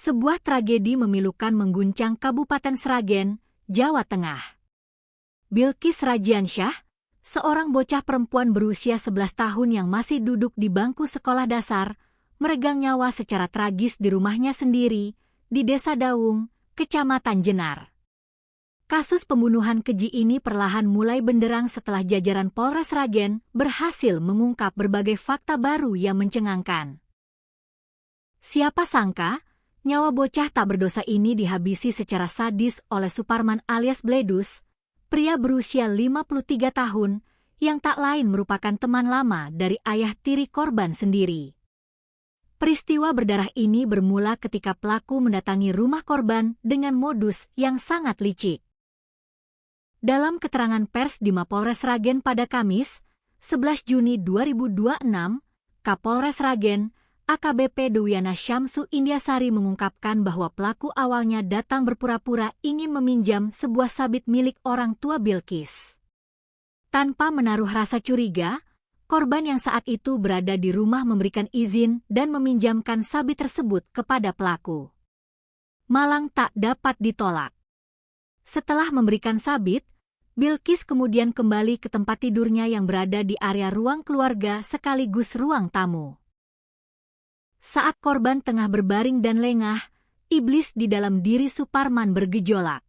Sebuah tragedi memilukan mengguncang Kabupaten Sragen, Jawa Tengah. Bilqis Radiansyah, seorang bocah perempuan berusia 11 tahun yang masih duduk di bangku sekolah dasar, meregang nyawa secara tragis di rumahnya sendiri, di Desa Dawung, Kecamatan Jenar. Kasus pembunuhan keji ini perlahan mulai benderang setelah jajaran Polres Sragen berhasil mengungkap berbagai fakta baru yang mencengangkan. Siapa sangka, nyawa bocah tak berdosa ini dihabisi secara sadis oleh Suparman alias Bledus, pria berusia 53 tahun, yang tak lain merupakan teman lama dari ayah tiri korban sendiri. Peristiwa berdarah ini bermula ketika pelaku mendatangi rumah korban dengan modus yang sangat licik. Dalam keterangan pers di Mapolres Sragen pada Kamis, 11 Juni 2026, Kapolres Sragen, AKBP Dwiana Syamsu Indiasari mengungkapkan bahwa pelaku awalnya datang berpura-pura ingin meminjam sebuah sabit milik orang tua Bilqis. Tanpa menaruh rasa curiga, korban yang saat itu berada di rumah memberikan izin dan meminjamkan sabit tersebut kepada pelaku. Malang tak dapat ditolak. Setelah memberikan sabit, Bilqis kemudian kembali ke tempat tidurnya yang berada di area ruang keluarga sekaligus ruang tamu. Saat korban tengah berbaring dan lengah, iblis di dalam diri Suparman bergejolak.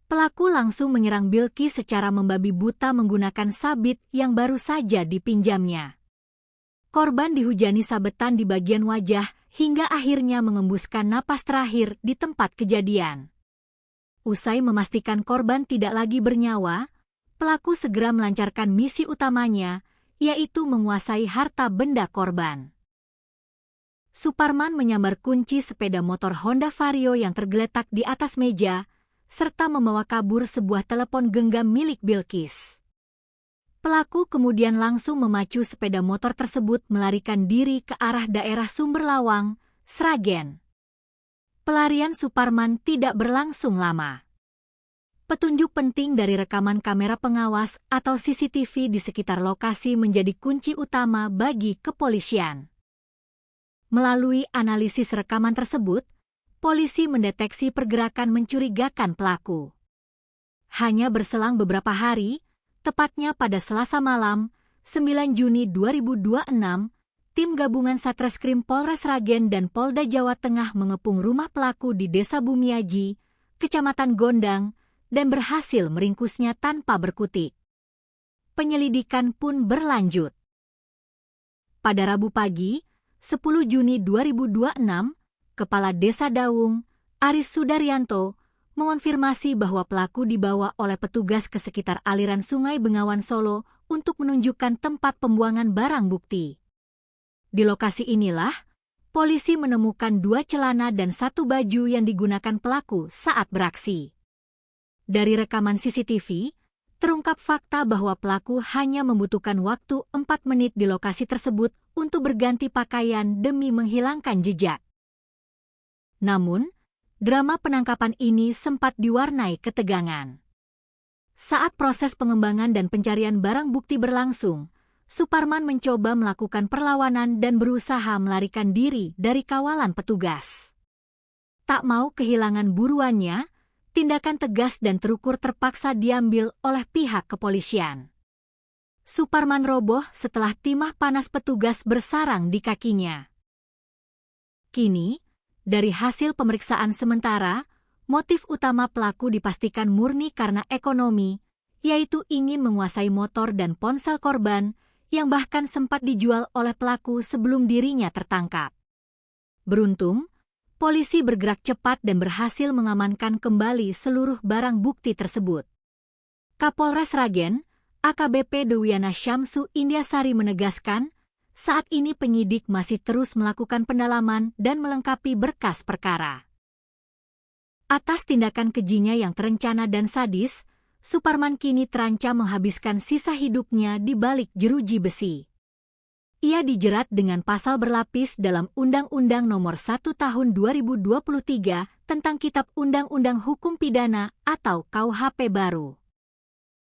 Pelaku langsung menyerang Bilqis secara membabi buta menggunakan sabit yang baru saja dipinjamnya. Korban dihujani sabetan di bagian wajah hingga akhirnya mengembuskan napas terakhir di tempat kejadian. Usai memastikan korban tidak lagi bernyawa, pelaku segera melancarkan misi utamanya, yaitu menguasai harta benda korban. Suparman menyambar kunci sepeda motor Honda Vario yang tergeletak di atas meja, serta membawa kabur sebuah telepon genggam milik Bilqis. Pelaku kemudian langsung memacu sepeda motor tersebut melarikan diri ke arah daerah Sumberlawang, Sragen. Pelarian Suparman tidak berlangsung lama. Petunjuk penting dari rekaman kamera pengawas atau CCTV di sekitar lokasi menjadi kunci utama bagi kepolisian. Melalui analisis rekaman tersebut, polisi mendeteksi pergerakan mencurigakan pelaku. Hanya berselang beberapa hari, tepatnya pada Selasa malam, 9 Juni 2026, tim gabungan Satreskrim Polres Sragen dan Polda Jawa Tengah mengepung rumah pelaku di Desa Bumiaji, Kecamatan Gondang, dan berhasil meringkusnya tanpa berkutik. Penyelidikan pun berlanjut. Pada Rabu pagi, 10 Juni 2026, Kepala Desa Dawung, Aris Sudaryanto, mengonfirmasi bahwa pelaku dibawa oleh petugas ke sekitar aliran Sungai Bengawan Solo untuk menunjukkan tempat pembuangan barang bukti. Di lokasi inilah, polisi menemukan 2 celana dan 1 baju yang digunakan pelaku saat beraksi. Dari rekaman CCTV, terungkap fakta bahwa pelaku hanya membutuhkan waktu 4 menit di lokasi tersebut untuk berganti pakaian demi menghilangkan jejak. Namun, drama penangkapan ini sempat diwarnai ketegangan. Saat proses pengembangan dan pencarian barang bukti berlangsung, Suparman mencoba melakukan perlawanan dan berusaha melarikan diri dari kawalan petugas. Tak mau kehilangan buruannya, tindakan tegas dan terukur terpaksa diambil oleh pihak kepolisian. Suparman roboh setelah timah panas petugas bersarang di kakinya. Kini, dari hasil pemeriksaan sementara, motif utama pelaku dipastikan murni karena ekonomi, yaitu ingin menguasai motor dan ponsel korban yang bahkan sempat dijual oleh pelaku sebelum dirinya tertangkap. Beruntung, polisi bergerak cepat dan berhasil mengamankan kembali seluruh barang bukti tersebut. Kapolres Sragen, AKBP Dwiana Syamsu Indiasari menegaskan, saat ini penyidik masih terus melakukan pendalaman dan melengkapi berkas perkara. Atas tindakan kejinya yang terencana dan sadis, Suparman kini terancam menghabiskan sisa hidupnya di balik jeruji besi. Ia dijerat dengan pasal berlapis dalam Undang-Undang Nomor 1 Tahun 2023 tentang Kitab Undang-Undang Hukum Pidana atau KUHP baru.